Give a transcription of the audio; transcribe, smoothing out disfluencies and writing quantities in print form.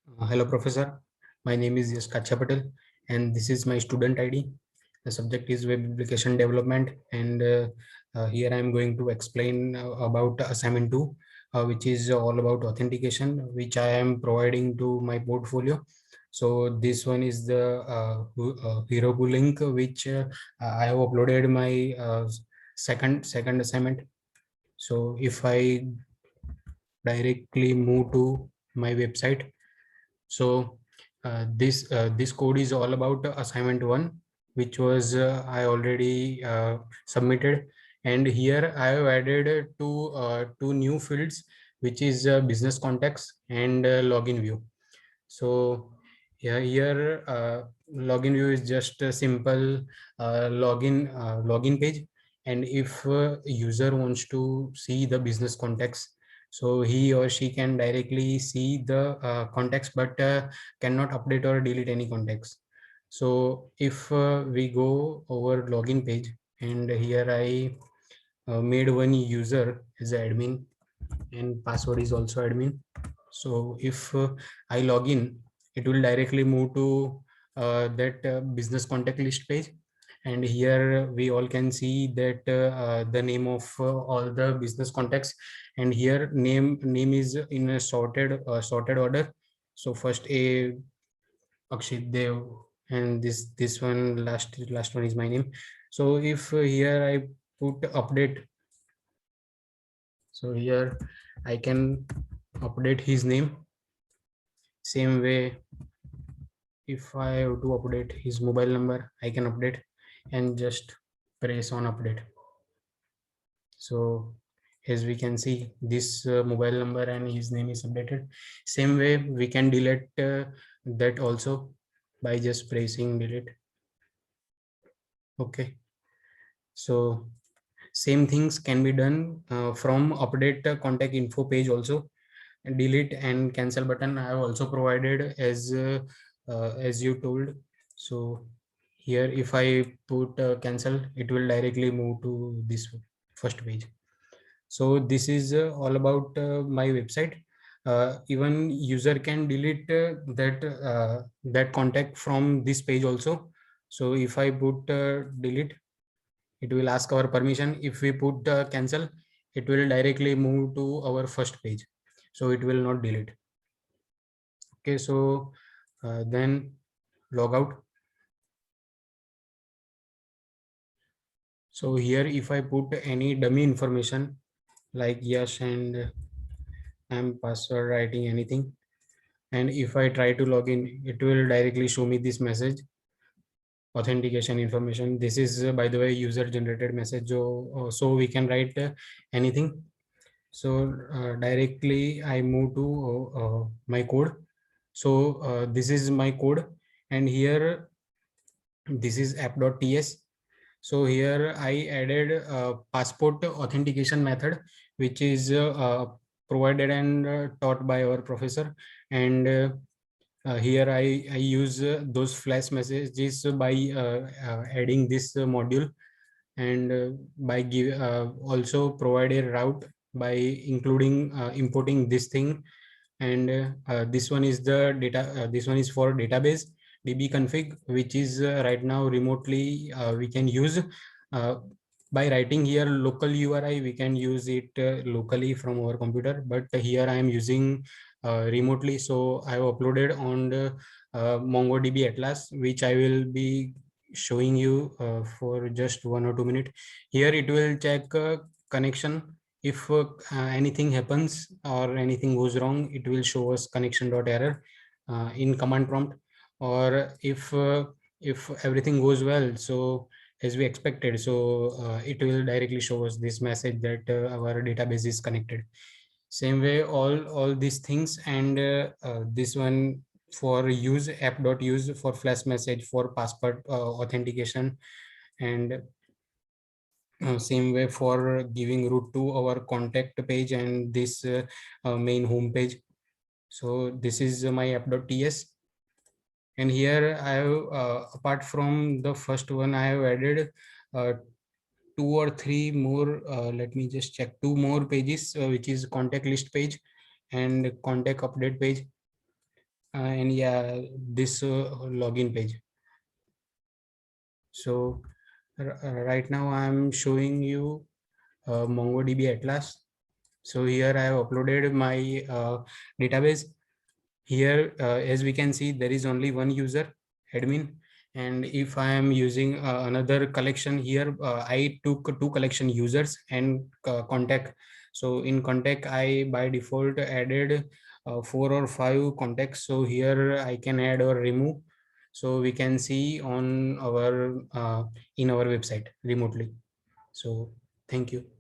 Hello, Professor. My name is Yash Kacha Patel, and this is my student ID. The subject is Web Application Development, and here I am going to explain about assignment 2, which is all about authentication, which I am providing to my portfolio. So this one is the Heroku link, which I have uploaded my second assignment. So if I directly move to my website, so this code is all about assignment 1, which was I already submitted, and here I have added two new fields, which is business context and login view. So yeah, here login view is just a simple login page, and if user wants to see the business context, so he or she can directly see the context, but cannot update or delete any context. So if we go over login page, and here I made one user as admin, and password is also admin. So if I log in, it will directly move to that business contact list page, and here we all can see that the name of all the business contacts, and here name is in a sorted order. So first a Akshit Dev, and this one last one is my name. So if here I put update, so here I can update his name. Same way, if I have to update his mobile number, I can update and just press on update. So as we can see, this mobile number and his name is updated. Same way, we can delete that also by just pressing delete. Okay, so same things can be done from update contact info page also. And delete and cancel button I have also provided as you told. So here if I put cancel, it will directly move to this first page. So this is all about my website. Even user can delete that contact from this page also. So if I put delete, it will ask our permission. If we put cancel, it will directly move to our first page, so it will not delete. Okay, so then log out. So here if I put any dummy information like yes and I'm password writing anything, and if I try to log in, it will directly show me this message, authentication information. This is by the way user generated message, so we can write anything. So directly I move to my code. So this is my code, and here this is app.ts. So here I added a passport authentication method, which is provided and taught by our professor. And here I use those flash messages by adding this module, and by also provide a route by including importing this thing. And this one is the data, this one is for database dbconfig, which is right now remotely we can use by writing here local URI. We can use it locally from our computer, but here I am using remotely. So I have uploaded on the MongoDB Atlas, which I will be showing you for just 1 or 2 minutes. Here it will check connection. If anything happens or anything goes wrong, it will show us connection.error in command prompt. Or if everything goes well, so as we expected, so it will directly show us this message that our database is connected. Same way, all these things, and this one for use app.use for flash message for passport authentication, and same way for giving route to our contact page and this main home page. So this is my app.ts, and here I have apart from the first one, I have added uh, 2 or 3 more. Let me just check, 2 more pages, which is contact list page and contact update page. and yeah, this login page. So right now I'm showing you MongoDB Atlas. So here I have uploaded my database. Here, as we can see, there is only one user, admin. And if I am using another collection here, I took two collection users and contact. So in contact, I by default added 4 or 5 contacts. So here I can add or remove. So we can see on our in our website remotely. So thank you.